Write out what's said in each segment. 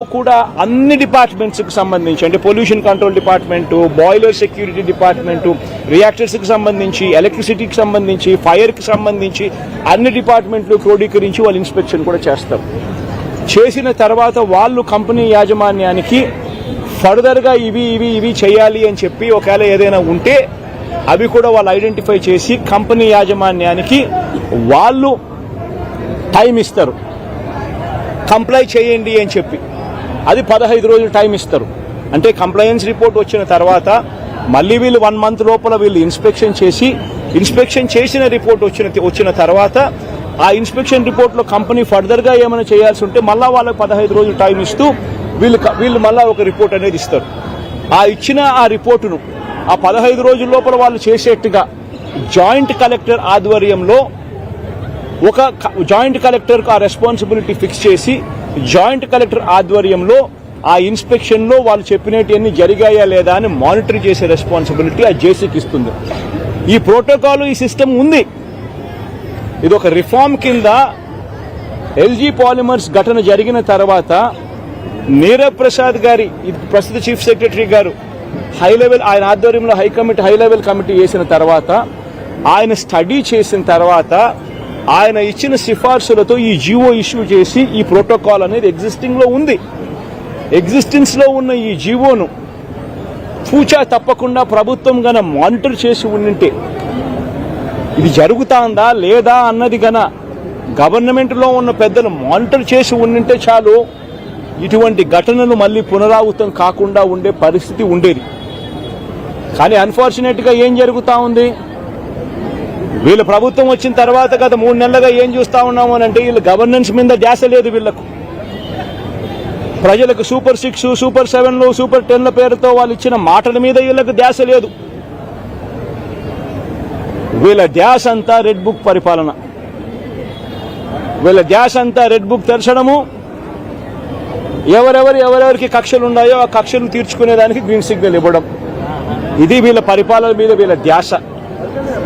కూడా అన్ని డిపార్ట్మెంట్స్కి సంబంధించి అంటే pollution control department, boiler security department, రియాక్టర్స్కి సంబంధించి, ఎలక్ట్రిసిటీకి సంబంధించి, ఫైర్కి సంబంధించి అన్ని డిపార్ట్మెంట్లు క్రోడీకరించి వాళ్ళు ఇన్స్పెక్షన్ కూడా చేస్తారు. చేసిన తర్వాత వాళ్ళు కంపెనీ యాజమాన్యానికి ఫర్దర్గా ఇవి చేయాలి అని చెప్పి ఒకవేళ ఏదైనా ఉంటే అవి కూడా వాళ్ళు ఐడెంటిఫై చేసి కంపెనీ యాజమాన్యానికి వాళ్ళు టైం ఇస్తారు, కంప్లై చేయండి అని చెప్పి. అది 15 రోజులు టైం ఇస్తారు. అంటే కంప్లైన్స్ రిపోర్ట్ వచ్చిన తర్వాత మళ్ళీ వీళ్ళు 1 మంత్ లోపల వీళ్ళు ఇన్స్పెక్షన్ చేసిన రిపోర్ట్ వచ్చిన తర్వాత ఆ ఇన్స్పెక్షన్ రిపోర్ట్లో కంపెనీ ఫర్దర్గా ఏమైనా చేయాల్సి ఉంటే మళ్ళీ వాళ్ళకి 15 రోజులు టైం ఇస్తూ వీళ్ళు మళ్ళీ ఒక రిపోర్ట్ అనేది ఇస్తారు. ఆ ఇచ్చిన ఆ రిపోర్టును ఆ 15 రోజుల లోపల వాళ్ళు చేసేట్టుగా జాయింట్ కలెక్టర్ ఆధ్వర్యంలో ఒక జాయింట్ కలెక్టర్కు ఆ రెస్పాన్సిబిలిటీ ఫిక్స్ చేసి జాయింట్ కలెక్టర్ ఆధ్వర్యంలో ఆ ఇన్స్పెక్షన్లో వాళ్ళు చెప్పినవన్నీ జరిగాయా లేదా అని మానిటర్ చేసే రెస్పాన్సిబిలిటీ ఆ జేసీకి ఇస్తుంది. ఈ ప్రోటోకాల్, ఈ సిస్టమ్ ఉంది. ఇది ఒక రిఫార్మ్ కింద ఎల్జీ పాలిమర్స్ ఘటన జరిగిన తర్వాత నీరవ్ ప్రసాద్ గారి ప్రస్తుత చీఫ్ సెక్రటరీ గారు ఆయన ఆధ్వర్యంలో హై లెవెల్ కమిటీ వేసిన తర్వాత ఆయన స్టడీ చేసిన తర్వాత ఆయన ఇచ్చిన సిఫార్సులతో ఈ జీవో ఇష్యూ చేసి ఈ ప్రోటోకాల్ అనేది ఎగ్జిస్టెన్స్ లో ఉన్న ఈ జీవోను పూచా తప్పకుండా ప్రభుత్వం గన మానిటర్ చేసి ఉండింటే ఇది జరుగుతాందా లేదా అన్నది గన గవర్నమెంట్ లో ఉన్న పెద్దలు మానిటర్ చేసి ఉండింటే చాలు ఇటువంటి ఘటనలు మళ్ళీ పునరావృతం కాకుండా ఉండే పరిస్థితి ఉండేది. కానీ అన్ఫార్చునేట్ గా ఏం జరుగుతా ఉంది, వీళ్ళ ప్రభుత్వం వచ్చిన తర్వాత గత 3 నెలలుగా ఏం చూస్తా ఉన్నాము అని అంటే వీళ్ళ గవర్నెన్స్ మీద ధ్యాస లేదు. వీళ్లకు ప్రజలకు సూపర్ 6, సూపర్ 7, సూపర్ 10 పేరుతో వాళ్ళు ఇచ్చిన మాటల మీద వీళ్ళకు ధ్యాస లేదు. వీళ్ళ ధ్యాస అంతా రెడ్ బుక్ పరిపాలన, వీళ్ళ ధ్యాస అంతా రెడ్ బుక్ తెరచడము, ఎవరెవరికి కక్షలు ఉన్నాయో ఆ కక్షలు తీర్చుకునేదానికి గ్రీన్ సిగ్నల్ ఇవ్వడం. ఇది వీళ్ళ పరిపాలన మీద వీళ్ళ ధ్యాస.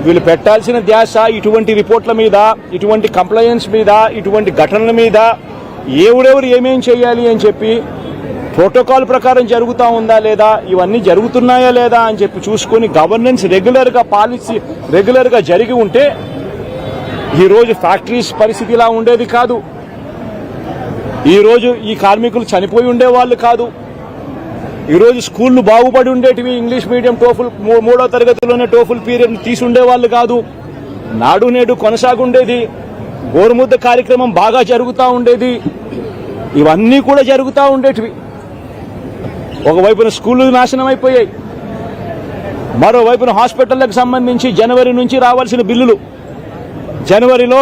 వీళ్ళు పెట్టాల్సిన ధ్యాస ఇటువంటి రిపోర్ట్ల మీద, ఇటువంటి కంప్లైంట్స్ మీద, ఇటువంటి ఘటనల మీద ఎవరెవరు ఏమేం చేయాలి అని చెప్పి ప్రోటోకాల్ ప్రకారం జరుగుతూ ఉందా లేదా, ఇవన్నీ జరుగుతున్నాయా లేదా అని చెప్పి చూసుకొని గవర్నెన్స్ పాలసీ రెగ్యులర్గా జరిగి ఉంటే ఈరోజు ఫ్యాక్టరీస్ పరిస్థితి ఇలా ఉండేది కాదు. ఈరోజు ఈ కార్మికులు చనిపోయి ఉండేవాళ్ళు కాదు. ఈరోజు స్కూళ్లు బాగుపడి ఉండేటివి. ఇంగ్లీష్ మీడియం టోఫుల్ 3వ తరగతిలోనే టోఫుల్ పీరియడ్ తీసి ఉండేవాళ్ళు కాదు. నాడు నేడు కొనసాగుండేది. గోరుముద్ద కార్యక్రమం బాగా జరుగుతూ ఉండేది. ఇవన్నీ కూడా జరుగుతూ ఉండేటివి. ఒకవైపున స్కూళ్లు నాశనం అయిపోయాయి, మరోవైపున హాస్పిటళ్లకు సంబంధించి జనవరి నుంచి రావాల్సిన బిల్లులు జనవరిలో